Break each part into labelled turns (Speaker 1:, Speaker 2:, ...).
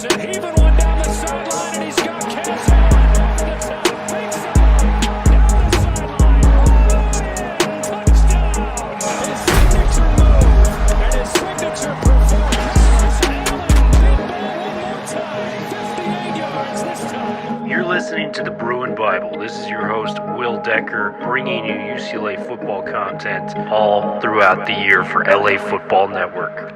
Speaker 1: Anderson heaving one down the sideline, and he's got Cass Allen over the top. Big side, down the sideline. Touchdown. His signature move and his signature performance. Allen, deep ball one more time. 58 yards this time.
Speaker 2: You're listening to the Bruin Bible. This is your host, Will Decker, bringing you UCLA football content all throughout the year for LA Football Network.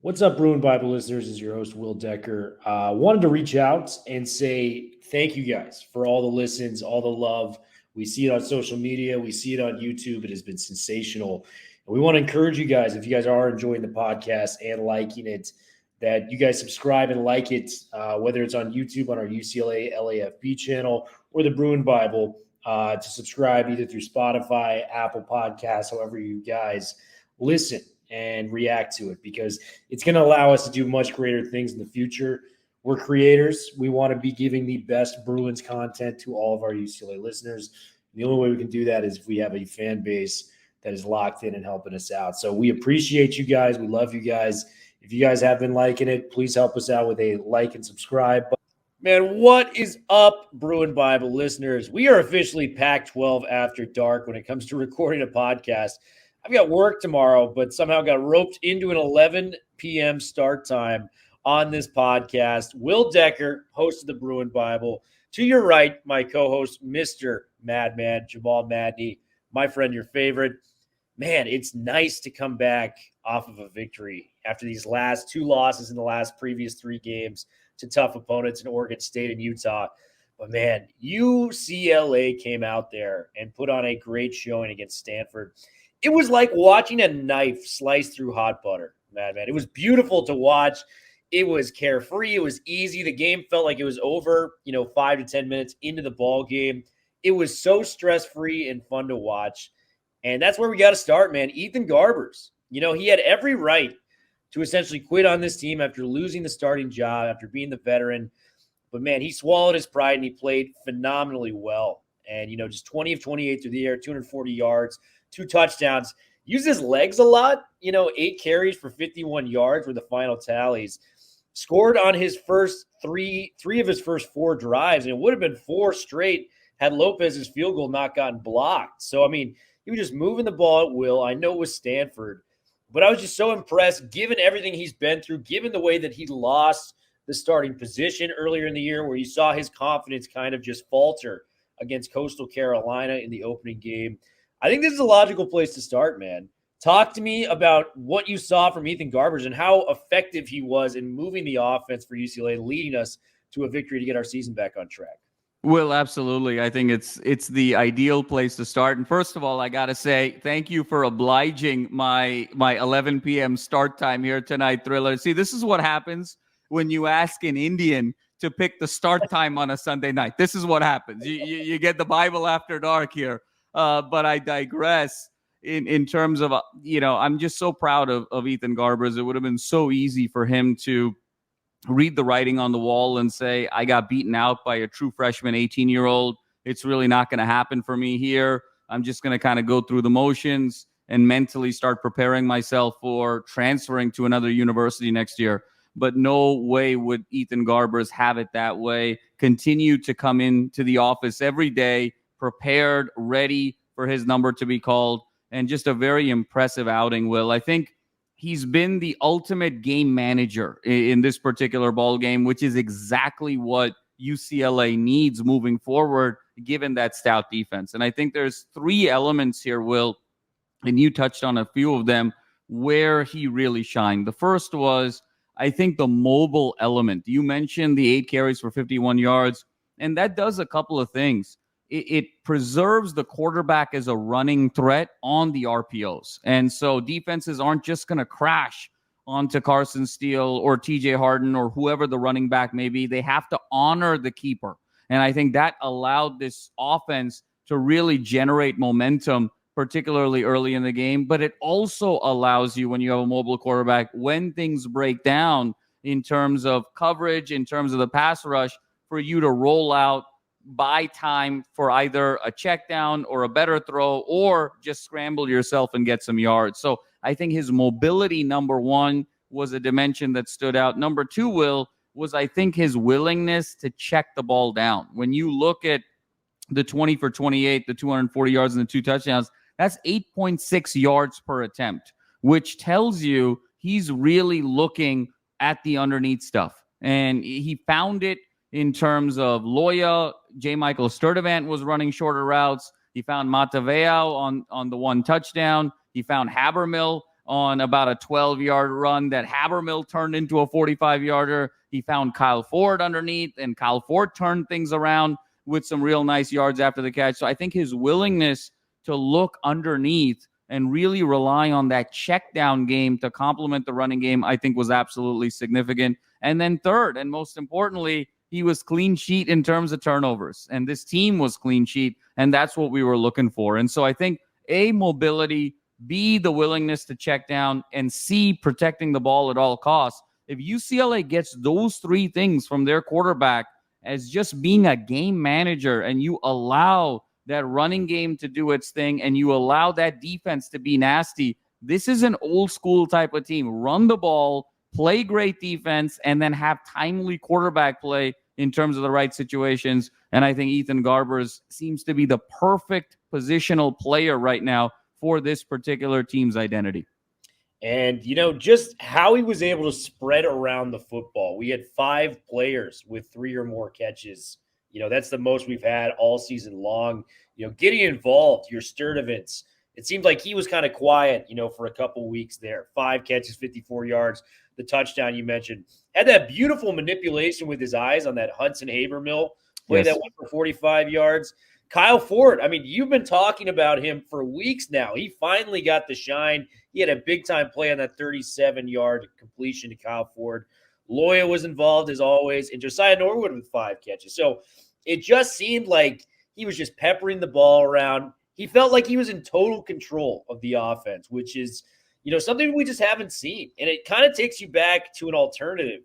Speaker 3: What's up, Bruin Bible listeners? This is your host, Will Decker. Wanted to reach out and say thank you guys for all the listens, all the love. We see it on social media. We see it on YouTube. It has been sensational. And we want to encourage you guys, if you guys are enjoying the podcast and liking it, that you guys subscribe and like it, whether it's on YouTube on our UCLA LAFB channel or the Bruin Bible, to subscribe either through Spotify, Apple Podcasts, however you guys listen and react to it, because it's going to allow us to do much greater things in the future. We're creators. We want to be giving the best Bruins content to all of our UCLA listeners. And the only way we can do that is if we have a fan base that is locked in and helping us out. So we appreciate you guys. We love you guys. If you guys have been liking it, please help us out with a like and subscribe. Man, what is up, Bruin Bible listeners? We are officially Pac-12 after dark when it comes to recording a podcast. I've got work tomorrow, but somehow got roped into an 11 p.m. start time on this podcast. Will Decker, host of the Bruin Bible. To your right, my co-host, Mr. Madman, Jamal Madney, my friend, your favorite. Man, it's nice to come back off of a victory after these last two losses in the previous three games to tough opponents in Oregon State and Utah. But, man, UCLA came out there and put on a great showing against Stanford. It was like watching a knife slice through hot butter, man. It was beautiful to watch. It was carefree. It was easy. The game felt like it was over, 5 to 10 minutes into the ball game. It was so stress-free and fun to watch. And that's where we got to start, man. Ethan Garbers. He had every right to essentially quit on this team after losing the starting job, after being the veteran. But, man, he swallowed his pride and he played phenomenally well. And, just 20 of 28 through the air, 240 yards, 2 touchdowns. Used his legs a lot, 8 carries for 51 yards were the final tallies. Scored on his first three of his first 4 drives, and it would have been 4 straight had Lopez's field goal not gotten blocked. So, he was just moving the ball at will. I know it was Stanford, but I was just so impressed given everything he's been through, given the way that he lost the starting position earlier in the year where you saw his confidence kind of just falter against Coastal Carolina in the opening game. I think this is a logical place to start, man. Talk to me about what you saw from Ethan Garbers and how effective he was in moving the offense for UCLA, leading us to a victory to get our season back on track.
Speaker 4: Well, absolutely. I think it's the ideal place to start. And first of all, I got to say thank you for obliging my 11 p.m. start time here tonight, Thriller. See, this is what happens when you ask an Indian to pick the start time on a Sunday night. This is what happens. You get the Bible after dark here. But I digress in terms of, I'm just so proud of Ethan Garbers. It would have been so easy for him to read the writing on the wall and say, I got beaten out by a true freshman 18-year-old. It's really not going to happen for me here. I'm just going to kind of go through the motions and mentally start preparing myself for transferring to another university next year. But no way would Ethan Garbers have it that way. Continue to come into the office every day, prepared, ready for his number to be called, and just a very impressive outing, Will. I think he's been the ultimate game manager in this particular ball game, which is exactly what UCLA needs moving forward, given that stout defense. And I think there's 3 elements here, Will, and you touched on a few of them, where he really shined. The first was, I think, the mobile element. You mentioned the 8 carries for 51 yards, and that does a couple of things. It preserves the quarterback as a running threat on the RPOs. And so defenses aren't just going to crash onto Carson Steele or TJ Harden or whoever the running back may be. They have to honor the keeper. And I think that allowed this offense to really generate momentum, particularly early in the game. But it also allows you, when you have a mobile quarterback, when things break down in terms of coverage, in terms of the pass rush, for you to roll out, buy time for either a check down or a better throw, or just scramble yourself and get some yards. So I think his mobility, number one, was a dimension that stood out. Number two, Will, was I think his willingness to check the ball down. When you look at the 20 for 28, the 240 yards and the 2 touchdowns, that's 8.6 yards per attempt, which tells you he's really looking at the underneath stuff. And he found it in terms of Loya. J. Michael Sturdivant was running shorter routes. He found Mataveo on the 1 touchdown. He found Habermill on about a 12-yard run that Habermill turned into a 45-yarder. He found Kyle Ford underneath, and Kyle Ford turned things around with some real nice yards after the catch. So I think his willingness to look underneath and really rely on that check down game to complement the running game, I think was absolutely significant. And then third, and most importantly, he was clean sheet in terms of turnovers. And this team was clean sheet, and that's what we were looking for. And so I think A, mobility, B, the willingness to check down, and C, protecting the ball at all costs. If UCLA gets those three things from their quarterback as just being a game manager, and you allow that running game to do its thing, and you allow that defense to be nasty, this is an old school type of team. Run the ball, play great defense, and then have timely quarterback play in terms of the right situations. And I think Ethan Garbers seems to be the perfect positional player right now for this particular team's identity.
Speaker 3: And, just how he was able to spread around the football. We had 5 players with 3 or more catches. That's the most we've had all season long. Getting involved, your Sturdivants. It seemed like he was kind of quiet, for a couple weeks there. 5 catches, 54 yards. The touchdown you mentioned. Had that beautiful manipulation with his eyes on that Hudson Habermill play that went for 45 yards. Kyle Ford, you've been talking about him for weeks now. He finally got the shine. He had a big-time play on that 37-yard completion to Kyle Ford. Loya was involved, as always, and Josiah Norwood with 5 catches. So it just seemed like he was just peppering the ball around. He felt like he was in total control of the offense, which is, something we just haven't seen. And it kind of takes you back to an alternative.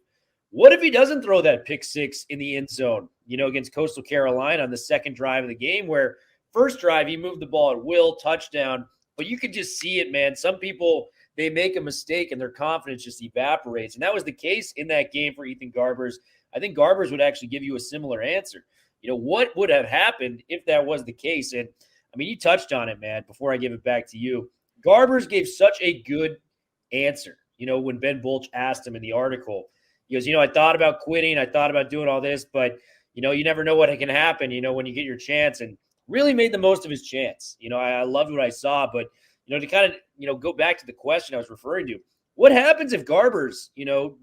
Speaker 3: What if he doesn't throw that pick 6 in the end zone, against Coastal Carolina on the second drive of the game, where first drive he moved the ball at will, touchdown, but you could just see it, man. Some people, they make a mistake and their confidence just evaporates. And that was the case in that game for Ethan Garbers. I think Garbers would actually give you a similar answer. What would have happened if that was the case? And, you touched on it, man, before I give it back to you. Garbers gave such a good answer, when Ben Bolch asked him in the article. He goes, I thought about quitting. I thought about doing all this, but, you never know what can happen, when you get your chance, and really made the most of his chance. I loved what I saw, but, to kind of, go back to the question I was referring to, what happens if Garbers,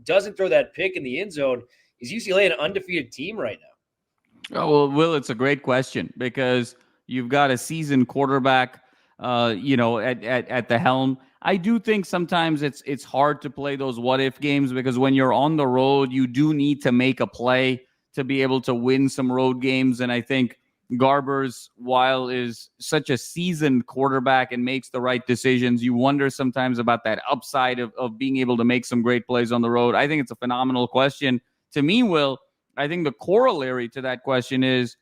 Speaker 3: doesn't throw that pick in the end zone? Is UCLA an undefeated team right now?
Speaker 4: Oh, well, Will, it's a great question because you've got a seasoned quarterback, at the helm. I do think sometimes it's hard to play those what-if games because when you're on the road, you do need to make a play to be able to win some road games. And I think Garbers, while is such a seasoned quarterback and makes the right decisions, you wonder sometimes about that upside of being able to make some great plays on the road. I think it's a phenomenal question. To me, Will, I think the corollary to that question is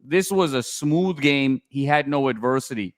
Speaker 4: this was a smooth game. He had no adversity.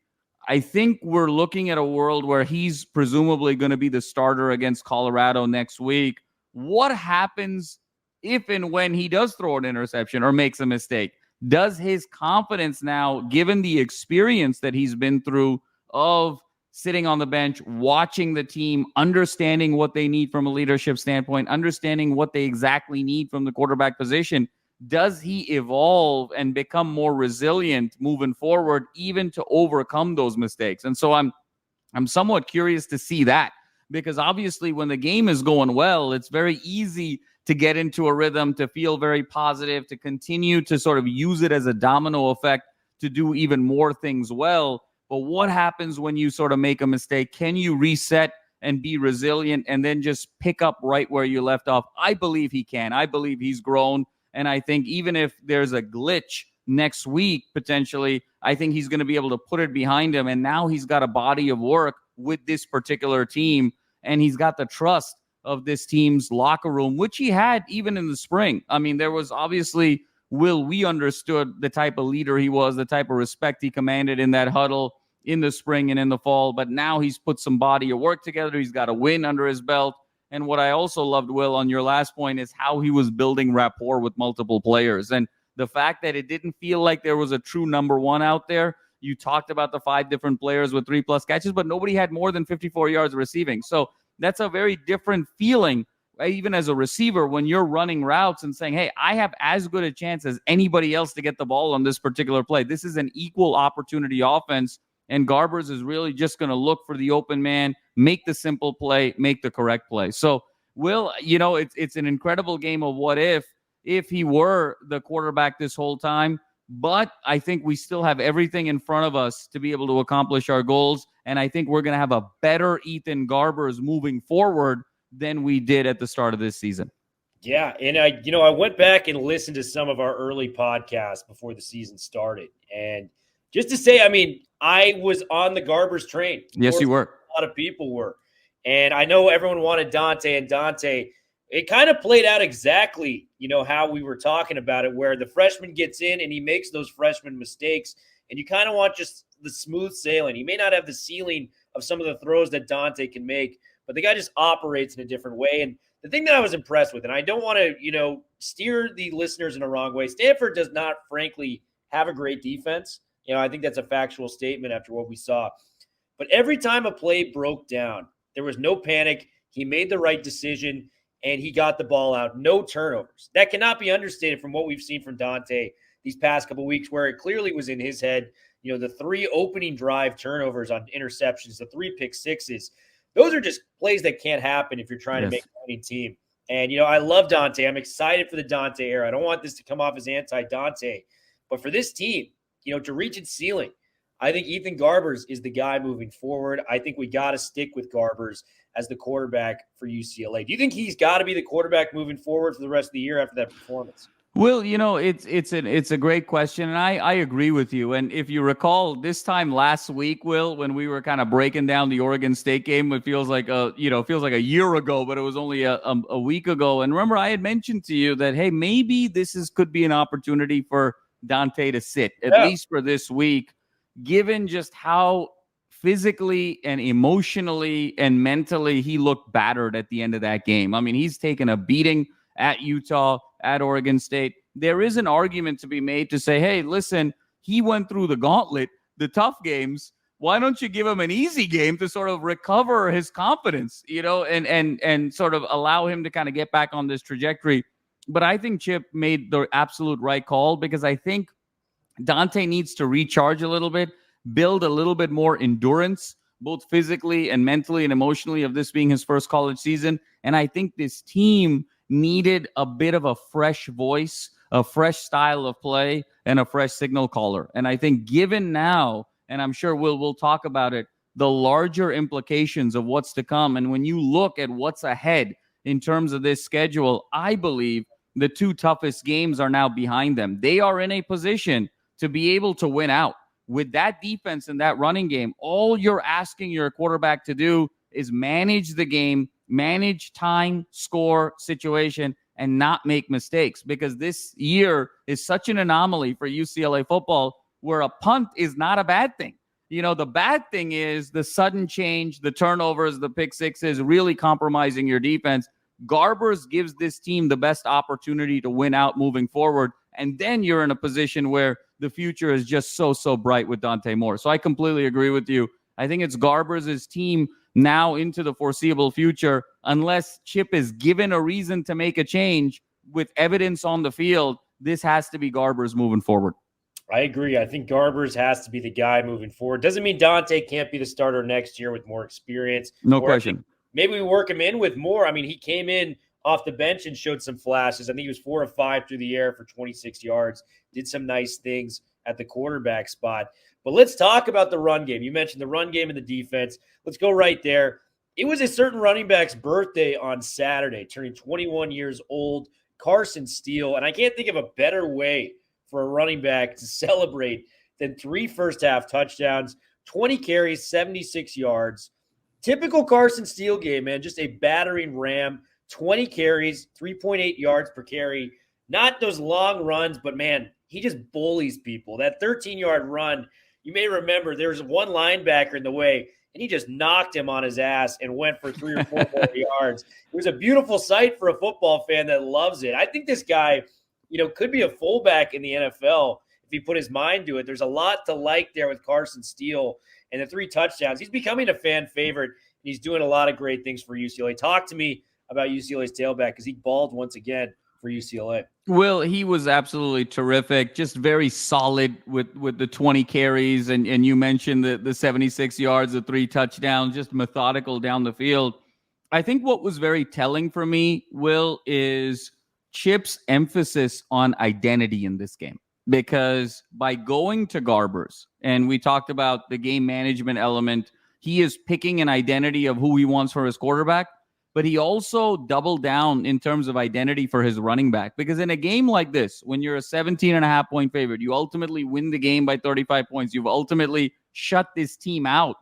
Speaker 4: I think we're looking at a world where he's presumably going to be the starter against Colorado next week. What happens if and when he does throw an interception or makes a mistake? Does his confidence now, given the experience that he's been through of sitting on the bench, watching the team, understanding what they need from a leadership standpoint, understanding what they exactly need from the quarterback position, does he evolve and become more resilient moving forward, even to overcome those mistakes? And so I'm somewhat curious to see that, because obviously when the game is going well, it's very easy to get into a rhythm, to feel very positive, to continue to sort of use it as a domino effect to do even more things well. But what happens when you sort of make a mistake? Can you reset and be resilient and then just pick up right where you left off? I believe he can. I believe he's grown. And I think even if there's a glitch next week, potentially, I think he's going to be able to put it behind him. And now he's got a body of work with this particular team. And he's got the trust of this team's locker room, which he had even in the spring. There was obviously, we understood the type of leader he was, the type of respect he commanded in that huddle in the spring and in the fall. But now he's put some body of work together. He's got a win under his belt. And what I also loved, Will, on your last point, is how he was building rapport with multiple players. And the fact that it didn't feel like there was a true number one out there. You talked about the 5 different players with 3+ catches, but nobody had more than 54 yards receiving. So that's a very different feeling, right? Even as a receiver, when you're running routes and saying, hey, I have as good a chance as anybody else to get the ball on this particular play. This is an equal opportunity offense. And Garbers is really just going to look for the open man, make the simple play, make the correct play. So, Will, it's an incredible game of what if he were the quarterback this whole time. But I think we still have everything in front of us to be able to accomplish our goals. And I think we're going to have a better Ethan Garbers moving forward than we did at the start of this season.
Speaker 3: Yeah, and I went back and listened to some of our early podcasts before the season started. And just to say, I was on the Garbers train.
Speaker 4: Yes, you were.
Speaker 3: A lot of people were. And I know everyone wanted Dante, and Dante, it kind of played out exactly, how we were talking about it, where the freshman gets in and he makes those freshman mistakes, and you kind of want just the smooth sailing. He may not have the ceiling of some of the throws that Dante can make, but the guy just operates in a different way. And the thing that I was impressed with, and I don't want to, steer the listeners in a wrong way, Stanford does not, frankly, have a great defense. I think that's a factual statement after what we saw. But every time a play broke down, there was no panic. He made the right decision, and he got the ball out. No turnovers. That cannot be understated from what we've seen from Dante these past couple of weeks, where it clearly was in his head. The 3 opening drive turnovers on interceptions, the 3 pick sixes. Those are just plays that can't happen if you're trying to make a winning team. And, I love Dante. I'm excited for the Dante era. I don't want this to come off as anti-Dante. But for this team, to reach its ceiling, I think Ethan Garbers is the guy moving forward. I think we got to stick with Garbers as the quarterback for UCLA. Do you think he's got to be the quarterback moving forward for the rest of the year after that performance?
Speaker 4: Will, it's a great question, and I agree with you. And if you recall, this time last week, Will, when we were kind of breaking down the Oregon State game, it feels like a year ago, but it was only a week ago. And remember, I had mentioned to you that, hey, maybe could be an opportunity for Dante to sit, at least for this week, given just how physically and emotionally and mentally he looked battered at the end of that game. He's taken a beating at Utah, at Oregon State. There is an argument to be made to say, hey, listen, he went through the gauntlet, the tough games. Why don't you give him an easy game to sort of recover his confidence, and sort of allow him to kind of get back on this trajectory? But I think Chip made the absolute right call, because I think Dante needs to recharge a little bit, build a little bit more endurance, both physically and mentally and emotionally, of this being his first college season. And I think this team needed a bit of a fresh voice, a fresh style of play, and a fresh signal caller. And I think given now, and I'm sure we'll talk about it, the larger implications of what's to come, and when you look at what's ahead in terms of this schedule, I believe the 2 toughest games are now behind them. They are in a position to be able to win out. With that defense and that running game, all you're asking your quarterback to do is manage the game, manage time, score, situation, and not make mistakes, because this year is such an anomaly for UCLA football, where a punt is not a bad thing. The bad thing is the sudden change, the turnovers, the pick sixes, really compromising your defense. Garbers gives this team the best opportunity to win out moving forward. And then you're in a position where the future is just so bright with Dante Moore. So I completely agree with you. I think it's Garbers' team now into the foreseeable future, unless Chip is given a reason to make a change with evidence on the field. This has to be Garbers moving forward.
Speaker 3: I agree. I think Garbers has to be the guy moving forward. Doesn't mean Dante can't be the starter next year with more experience.
Speaker 4: No question.
Speaker 3: Maybe we work him in with more. He came in off the bench and showed some flashes. I think he was 4 of 5 through the air for 26 yards. Did some nice things at the quarterback spot. But let's talk about the run game. You mentioned the run game and the defense. Let's go right there. It was a certain running back's birthday on Saturday, turning 21 years old, Carson Steele. And I can't think of a better way for a running back to celebrate than 3 first-half touchdowns, 20 carries, 76 yards. Typical Carson Steele game, man, just a battering ram, 20 carries, 3.8 yards per carry. Not those long runs, but, man, he just bullies people. That 13-yard run, you may remember there was one linebacker in the way, and he just knocked him on his ass and went for 3 or 4 more yards. It was a beautiful sight for a football fan that loves it. I think this guy, could be a fullback in the NFL if he put his mind to it. There's a lot to like there with Carson Steele and the 3 touchdowns. He's becoming a fan favorite, and he's doing a lot of great things for UCLA. Talk to me about UCLA's tailback because he balled once again for UCLA.
Speaker 4: Will, he was absolutely terrific, just very solid with the 20 carries, and you mentioned the 76 yards, the 3 touchdowns, just methodical down the field. I think what was very telling for me, Will, is Chip's emphasis on identity in this game. Because by going to Garbers, and we talked about the game management element, he is picking an identity of who he wants for his quarterback, but he also doubled down in terms of identity for his running back. Because in a game like this, when you're a 17.5-point favorite, you ultimately win the game by 35 points. You've ultimately shut this team out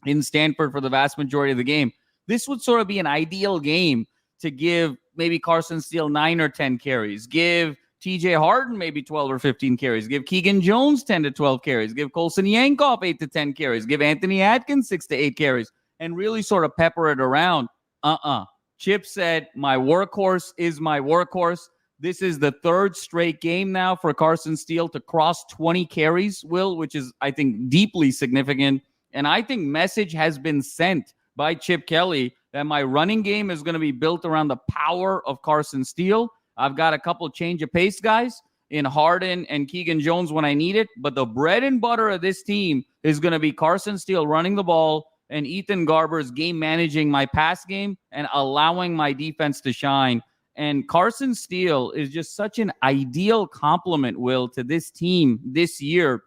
Speaker 4: in Stanford for the vast majority of the game. This would sort of be an ideal game to give maybe Carson Steele 9 or 10 carries, give TJ Harden maybe 12 or 15 carries, give Keegan Jones 10 to 12 carries, give Colson Yankoff 8 to 10 carries, give Anthony Atkins 6 to 8 carries, and really sort of pepper it around. Chip said, my workhorse is my workhorse. This is the 3rd straight game now for Carson Steele to cross 20 carries, Will, which is, I think, deeply significant. And I think message has been sent by Chip Kelly that my running game is going to be built around the power of Carson Steele. I've got a couple change of pace guys in Harden and Keegan Jones when I need it. But the bread and butter of this team is going to be Carson Steele running the ball and Ethan Garbers game managing my pass game and allowing my defense to shine. And Carson Steele is just such an ideal complement, Will, to this team this year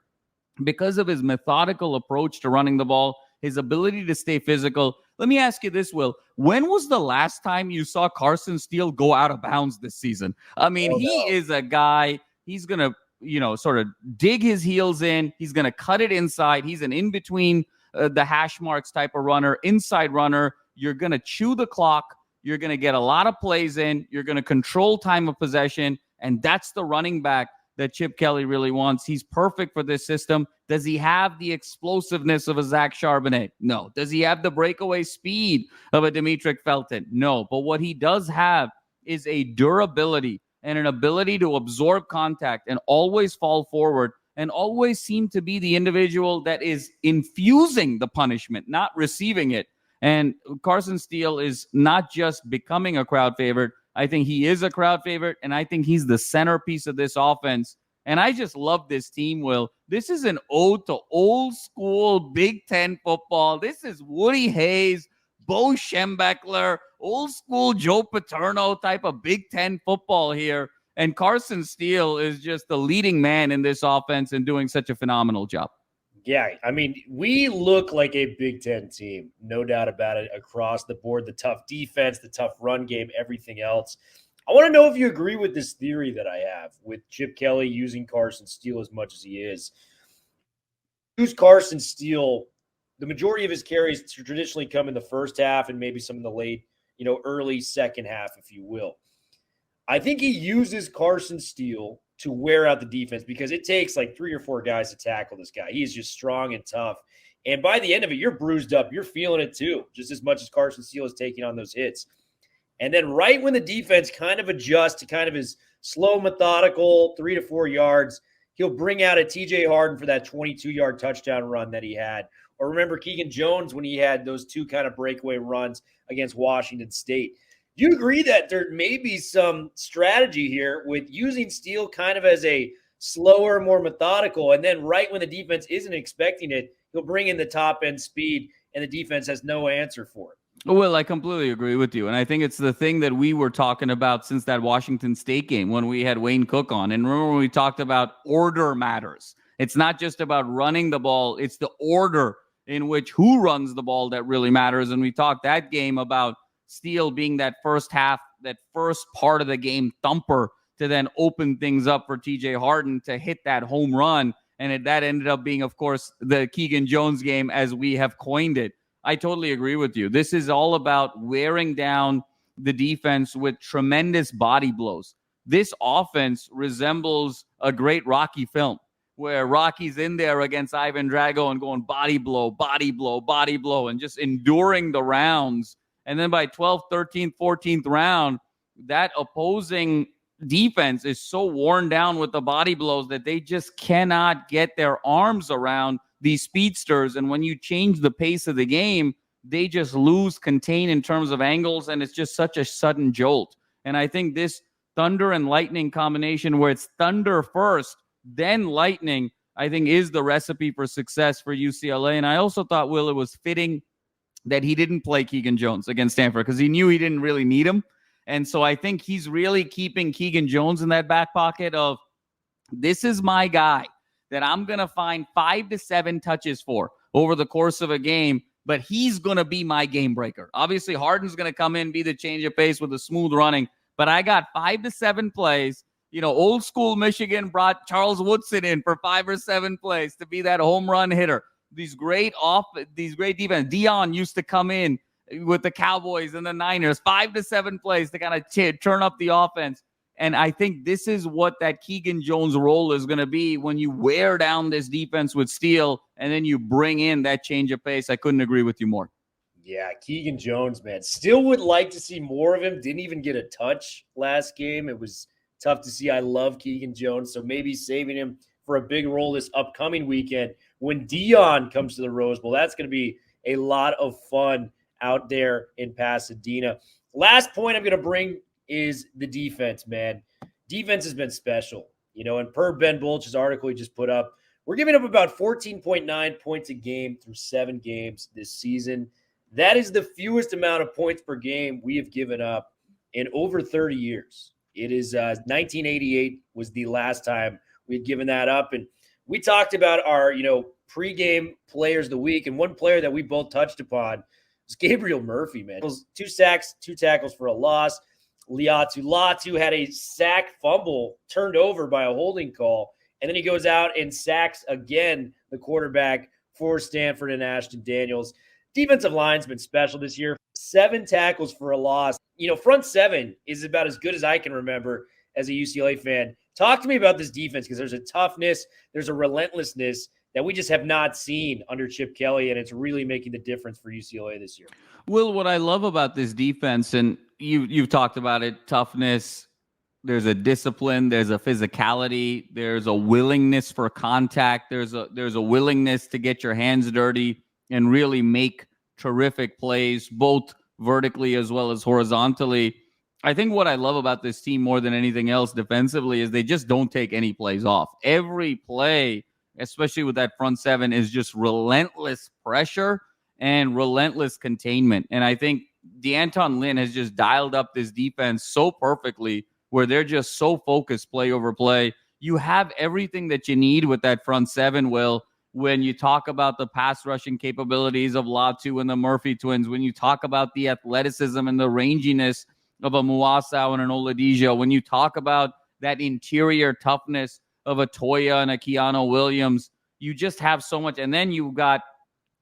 Speaker 4: because of his methodical approach to running the ball, his ability to stay physical. Let me ask you this, Will. When was the last time you saw Carson Steele go out of bounds this season? I mean, he is a guy, he's going to, sort of dig his heels in. He's going to cut it inside. He's an in-between the hash marks type of runner, inside runner. You're going to chew the clock. You're going to get a lot of plays in. You're going to control time of possession. And that's the running back that Chip Kelly really wants. He's perfect for this system. Does he have the explosiveness of a Zach Charbonnet? No. Does he have the breakaway speed of a Demetric Felton? No. But what he does have is a durability and an ability to absorb contact and always fall forward and always seem to be the individual that is infusing the punishment, not receiving it. And Carson Steele is not just becoming a crowd favorite. I think he is a crowd favorite, and I think he's the centerpiece of this offense. And I just love this team, Will. This is an ode to old school Big Ten football. This is Woody Hayes, Bo Schembechler, old school Joe Paterno type of Big Ten football here. And Carson Steele is just the leading man in this offense and doing such a phenomenal job.
Speaker 3: Yeah, I mean, we look like a Big Ten team, no doubt about it, across the board. The tough defense, the tough run game, everything else. I want to know if you agree with this theory that I have with Chip Kelly using Carson Steele as much as he is. Use Carson Steele, the majority of his carries traditionally come in the first half and maybe some in the late, early second half, if you will. I think he uses Carson Steele to wear out the defense because it takes like 3 or 4 guys to tackle this guy. He is just strong and tough. And by the end of it, you're bruised up. You're feeling it too, just as much as Carson Steele is taking on those hits. And then right when the defense kind of adjusts to kind of his slow, methodical 3 to 4 yards, he'll bring out a TJ Harden for that 22-yard touchdown run that he had. Or remember Keegan Jones when he had those 2 kind of breakaway runs against Washington State. Do you agree that there may be some strategy here with using Steele kind of as a slower, more methodical, and then right when the defense isn't expecting it, he'll bring in the top-end speed, and the defense has no answer for it?
Speaker 4: Well, I completely agree with you. And I think it's the thing that we were talking about since that Washington State game when we had Wayne Cook on. And remember when we talked about order matters. It's not just about running the ball. It's the order in which who runs the ball that really matters. And we talked that game about Steele being that first half, that first part of the game thumper to then open things up for TJ Harden to hit that home run. And that ended up being, of course, the Keegan Jones game as we have coined it. I totally agree with you. This is all about wearing down the defense with tremendous body blows. This offense resembles a great Rocky film where Rocky's in there against Ivan Drago and going body blow, body blow, body blow, and just enduring the rounds. And then by 12th, 13th, 14th round, that opposing defense is so worn down with the body blows that they just cannot get their arms around these speedsters. And when you change the pace of the game, they just lose contain in terms of angles, and it's just such a sudden jolt. And I think this thunder and lightning combination, where it's thunder first, then lightning, I think is the recipe for success for UCLA. And I also thought, Will, it was fitting that he didn't play Keegan Jones against Stanford because he knew he didn't really need him. And so I think he's really keeping Keegan Jones in that back pocket of, this is my guy that I'm going to find 5 to 7 touches for over the course of a game, but he's going to be my game breaker. Obviously, Harden's going to come in, be the change of pace with a smooth running, but I got 5 to 7 plays. You know, old school Michigan brought Charles Woodson in for 5 or 7 plays to be that home run hitter. These great defense. Dion used to come in with the Cowboys and the Niners, 5 to 7 plays to kind of turn up the offense. And I think this is what that Keegan Jones role is going to be when you wear down this defense with steel and then you bring in that change of pace. I couldn't agree with you more.
Speaker 3: Yeah, Keegan Jones, man. Still would like to see more of him. Didn't even get a touch last game. It was tough to see. I love Keegan Jones, so maybe saving him for a big role this upcoming weekend when Dion comes to the Rose Bowl. That's going to be a lot of fun out there in Pasadena. Last point I'm going to bring is the defense, man. Defense has been special. You know, and per Ben Bolch's article he just put up, we're giving up about 14.9 points a game through 7 games this season. That is the fewest amount of points per game we have given up in over 30 years. It is 1988 was the last time we'd given that up. And we talked about our, pregame players of the week. And one player that we both touched upon was Gabriel Murphy, man. It was 2 sacks, 2 tackles for a loss. Latu had a sack fumble turned over by a holding call. And then he goes out and sacks again the quarterback for Stanford and Ashton Daniels. Defensive line's been special this year. 7 tackles for a loss. Front 7 is about as good as I can remember as a UCLA fan. Talk to me about this defense, because there's a toughness, there's a relentlessness that we just have not seen under Chip Kelly, and it's really making the difference for UCLA this year.
Speaker 4: Will, what I love about this defense, and you've talked about it, toughness, there's a discipline, there's a physicality, there's a willingness for contact, there's a willingness to get your hands dirty and really make terrific plays, both vertically as well as horizontally. I think what I love about this team more than anything else defensively is they just don't take any plays off. Every play, especially with that front 7, is just relentless pressure and relentless containment. And I think DeAnton Lynn has just dialed up this defense so perfectly where they're just so focused play over play. You have everything that you need with that front 7, Will, when you talk about the pass rushing capabilities of Latu and the Murphy twins, when you talk about the athleticism and the ranginess of a Muasau and an Oladijo, when you talk about that interior toughness of a Toya and a Keanu Williams, you just have so much. And then you've got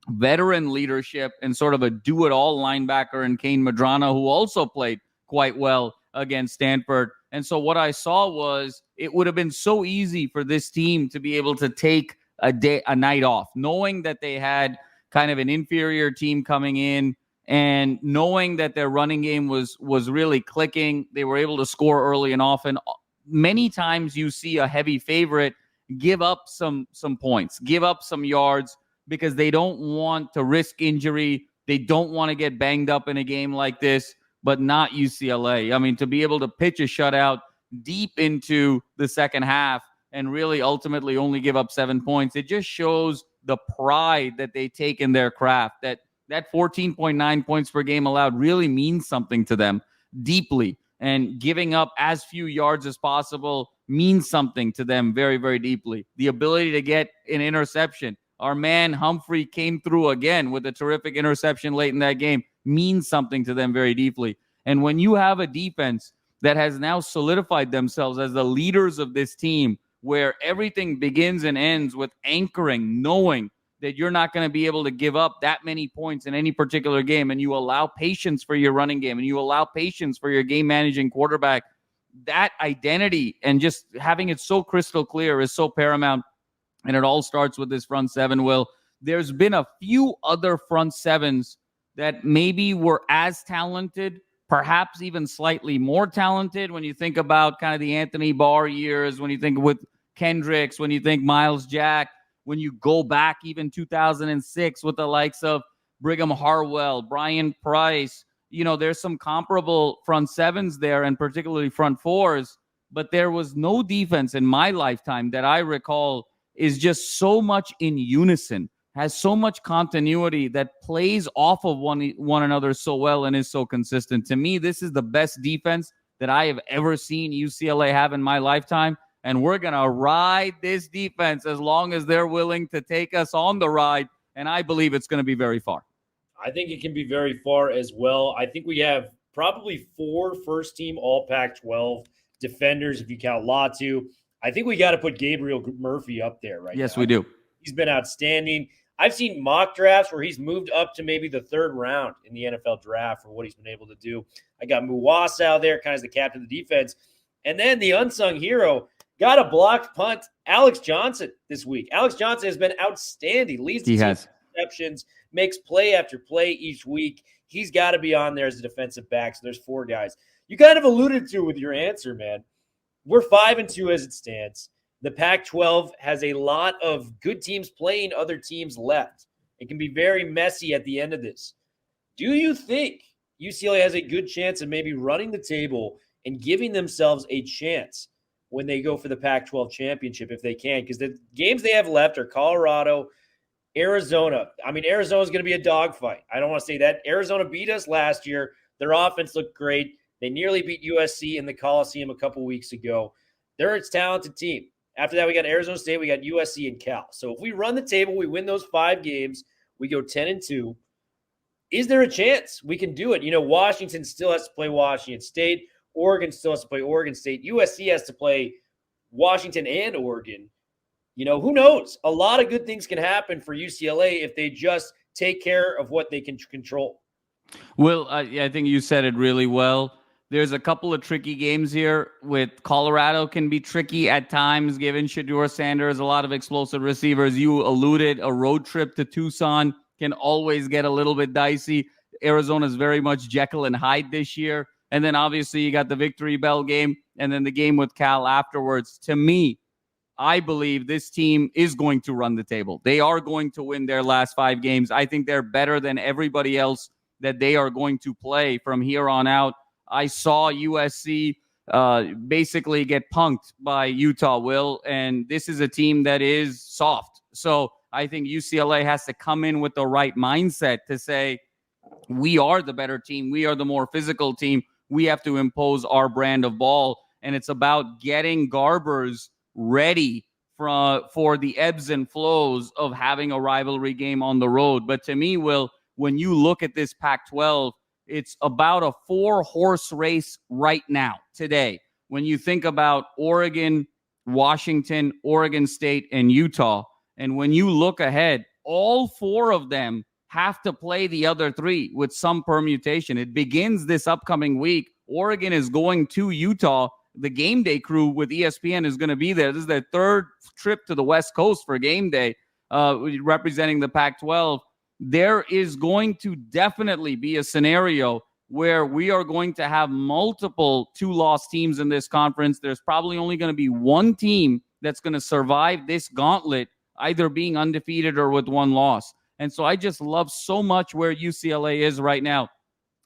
Speaker 4: veteran leadership and sort of a do-it-all linebacker in Kane Madrana, who also played quite well against Stanford. And so what I saw was it would have been so easy for this team to be able to take a night off, knowing that they had kind of an inferior team coming in and knowing that their running game was really clicking. They were able to score early and often. Many times you see a heavy favorite give up some points, give up some yards because they don't want to risk injury. They don't want to get banged up in a game like this, but not UCLA. I mean, to be able to pitch a shutout deep into the second half and really ultimately only give up 7 points, it just shows the pride that they take in their craft, that 14.9 points per game allowed really means something to them deeply. And giving up as few yards as possible means something to them very, very deeply. The ability to get an interception. Our man Humphrey came through again with a terrific interception late in that game, means something to them very deeply. And when you have a defense that has now solidified themselves as the leaders of this team, where everything begins and ends with anchoring, knowing that you're not going to be able to give up that many points in any particular game, and you allow patience for your running game, and you allow patience for your game-managing quarterback, that identity and just having it so crystal clear is so paramount. And it all starts with this front seven, Will. There's been a few other front sevens that maybe were as talented, perhaps even slightly more talented when you think about kind of the Anthony Barr years, when you think with Kendricks, when you think Miles Jack, when you go back even 2006 with the likes of Brigham Harwell, Brian Price. There's some comparable front sevens there, and particularly front fours, but there was no defense in my lifetime that I recall is just so much in unison, has so much continuity, that plays off of one another so well and is so consistent. To me, this is the best defense that I have ever seen UCLA have in my lifetime, and we're going to ride this defense as long as they're willing to take us on the ride, and I believe it's going to be very far.
Speaker 3: I think it can be very far as well. I think we have probably 4 first-team All Pac-12 defenders, if you count Latu. I think we got to put Gabriel Murphy up there right now.
Speaker 4: Yes, we do.
Speaker 3: He's been outstanding. I've seen mock drafts where he's moved up to maybe the 3rd round in the NFL draft for what he's been able to do. I got Muwasa out there, kind of as the captain of the defense. And then the unsung hero got a blocked punt, Alex Johnson, this week. Alex Johnson has been outstanding. Leads the team interceptions, makes play after play each week. He's got to be on there as a defensive back. So there's 4 guys. You kind of alluded to with your answer, man. We're 5-2 as it stands. The Pac-12 has a lot of good teams playing other teams left. It can be very messy at the end of this. Do you think UCLA has a good chance of maybe running the table and giving themselves a chance when they go for the Pac-12 championship if they can? Because the games they have left are Colorado, Arizona. I mean, Arizona's going to be a dogfight. I don't want to say that. Arizona beat us last year. Their offense looked great. They nearly beat USC in the Coliseum a couple weeks ago. They're a talented team. After that, we got Arizona State, we got USC and Cal. So if we run the table, we win those 5 games, we go 10-2. Is there a chance we can do it? Washington still has to play Washington State. Oregon still has to play Oregon State. USC has to play Washington and Oregon. Who knows? A lot of good things can happen for UCLA if they just take care of what they can control.
Speaker 4: Well, I think you said it really well. There's a couple of tricky games here. With Colorado can be tricky at times, given Shedeur Sanders, a lot of explosive receivers. You alluded, a road trip to Tucson can always get a little bit dicey. Arizona's very much Jekyll and Hyde this year. And then obviously you got the Victory Bell game and then the game with Cal afterwards. To me, I believe this team is going to run the table. They are going to win their last 5 games. I think they're better than everybody else that they are going to play from here on out. I saw USC basically get punked by Utah, Will, and this is a team that is soft. So I think UCLA has to come in with the right mindset to say, we are the better team. We are the more physical team. We have to impose our brand of ball, and it's about getting Garbers ready for the ebbs and flows of having a rivalry game on the road. But to me, Will, when you look at this Pac-12, it's about a 4-horse race right now, today. When you think about Oregon, Washington, Oregon State, and Utah, and when you look ahead, all 4 of them have to play the other 3 with some permutation. It begins this upcoming week. Oregon is going to Utah. The game day crew with ESPN is going to be there. This is their 3rd trip to the West Coast for game day, representing the Pac-12. There is going to definitely be a scenario where we are going to have multiple 2-loss teams in this conference. There's probably only going to be one team that's going to survive this gauntlet, either being undefeated or with 1 loss. And so I just love so much where UCLA is right now.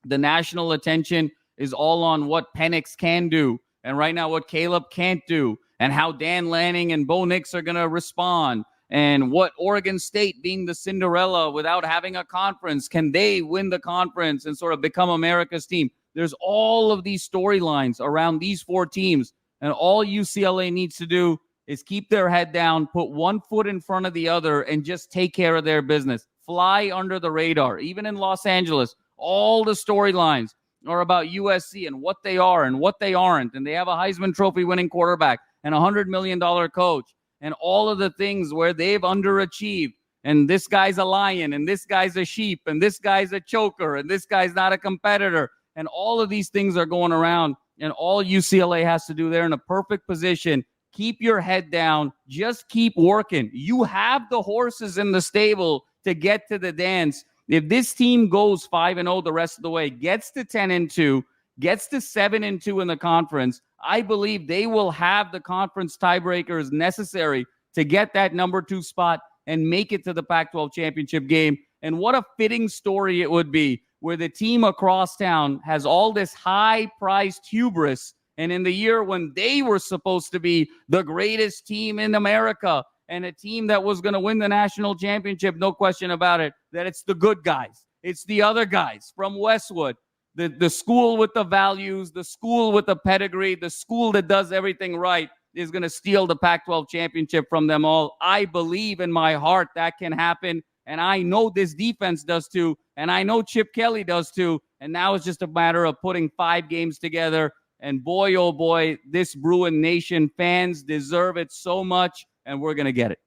Speaker 4: The national attention is all on what Penix can do, and right now what Caleb can't do, and how Dan Lanning and Bo Nix are going to respond. And what Oregon State, being the Cinderella without having a conference, can they win the conference and sort of become America's team? There's all of these storylines around these 4 teams. And all UCLA needs to do is keep their head down, put one foot in front of the other, and just take care of their business. Fly under the radar. Even in Los Angeles, all the storylines are about USC and what they are and what they aren't. And they have a Heisman Trophy winning quarterback and a $100 million coach. And all of the things where they've underachieved, and this guy's a lion, and this guy's a sheep, and this guy's a choker, and this guy's not a competitor. And all of these things are going around, and all UCLA has to do, they're in a perfect position. keep your head down. Just keep working. You have the horses in the stable to get to the dance. If this team goes 5-0 the rest of the way, gets to 10-2, gets to 7-2 in the conference, I believe they will have the conference tiebreakers necessary to get that number 2 spot and make it to the Pac-12 championship game. And what a fitting story it would be where the team across town has all this high-priced hubris, and in the year when they were supposed to be the greatest team in America and a team that was going to win the national championship, no question about it, that it's the good guys. It's the other guys from Westwood, the school with the values, the school with the pedigree, the school that does everything right is going to steal the Pac-12 championship from them all. I believe in my heart that can happen, and I know this defense does too, and I know Chip Kelly does too, and now it's just a matter of putting 5 games together. And boy, oh boy, this Bruin Nation fans deserve it so much, and we're going to get it.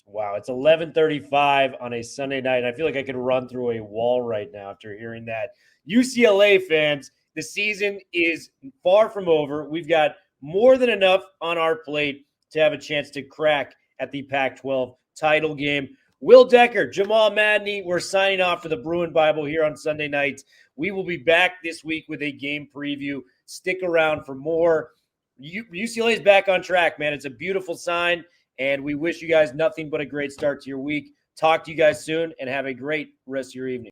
Speaker 3: Wow, it's 11:35 on a Sunday night. I feel like I could run through a wall right now after hearing that. UCLA fans, the season is far from over. We've got more than enough on our plate to have a chance to crack at the Pac-12 title game. Will Decker, Jamal Madney, we're signing off for the Bruin Bible here on Sunday nights. We will be back this week with a game preview. Stick around for more. UCLA is back on track, man. It's a beautiful sign, and we wish you guys nothing but a great start to your week. Talk to you guys soon, and have a great rest of your evening.